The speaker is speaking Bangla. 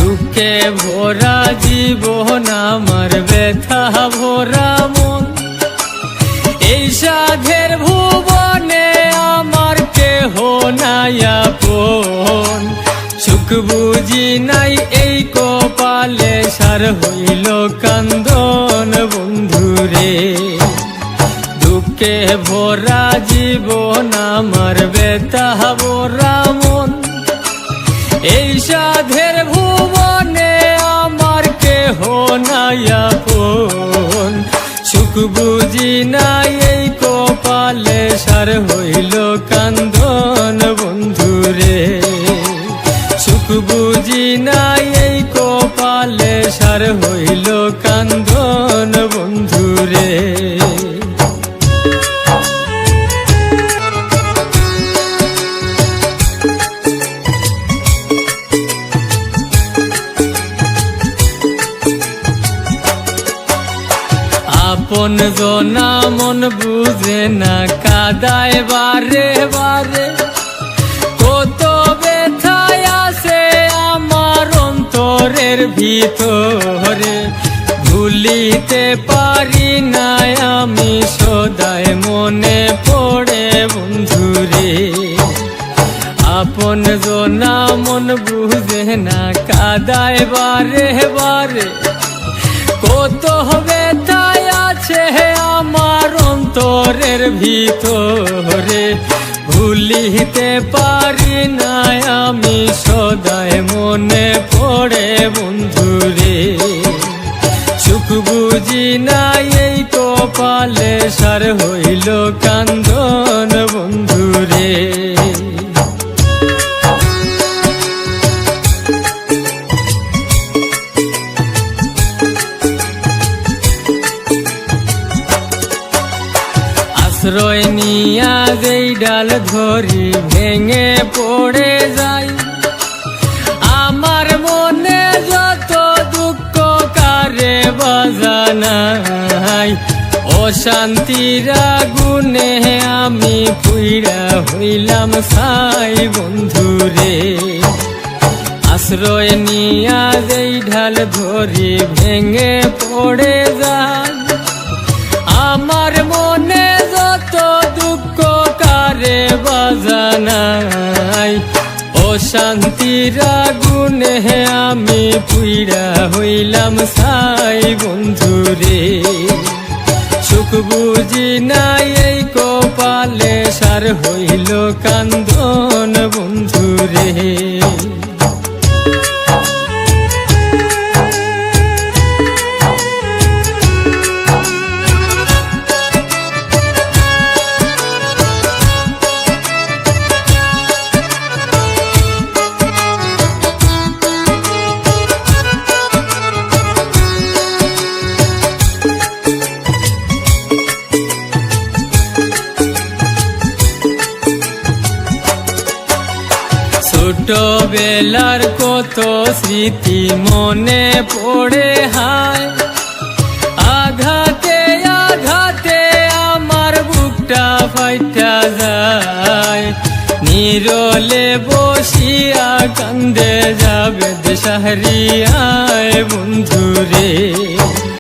দুঃখে ভরা জীবন আমার, ব্যথা ভরা মন। এই সাধের ভুবনে আমার কেহ নাই আপন। সুখ বুঝি নাই এই কপালে, সার হইল কান্দন বন্ধুরে। দুঃখে ভরা জীবন আমার, ব্যথা ভরা মন। এই সাধের ভুবনে আমার কেহ নাই আপন। সুখ বুঝি নাই এই কপালে, সার হইল কান্দন বন্ধুরে। সুখ বুঝি নাই এই কপালে, সার হইল কান্দন বন্ধুরে। আপন জনা মন বুঝে না, কাদায় বারে বারে। কত ব্যথায় আছে আমার অন্তরের ভিতরে, ভুলিতে পারি না আমি সদায় মনে পড়ে বন্ধুরে। আপন জনা মন বুঝে না, কাদায় বারে বারে। কত ব্যথায় আছে আমার অন্তরের ভিতরে, ভুলিতে পারি না আমি সদায় মনে পড়ে বন্ধুরে। সুখ বুঝি নাই এই কপালে, সার হইল কান্দন বন্ধুরে। আশ্রয় নিয়া যেই ডাল ধরি, ভেঙে পড়ে যাই। আমার মনে যত দুঃখ কারে বাজানাই, অশান্তির আগুনে আমি পুইড়া হইলাম ছাই বন্ধুরে। আশ্রয় নিয়া যেই ঢাল ধরি, ভেঙে পড়ে যাই। আমার মনে যত দুঃখ কারে বাজানাই, অশান্তির আগুনে আমি পুইড়া হইলাম ছাই বন্ধুরে। সুখ বুঝি নাই এই কপালে, সার হইল কান্দন বন্ধুরে। ছোটবেলার কত স্মৃতি মনে পড়ে হায়, আঘাতে আঘাতে আমার বুকটা ফাইটা যায়। নীরলে বসিয়া কান্দে যাবে দেশাহারিয়ায় বন্ধুরে।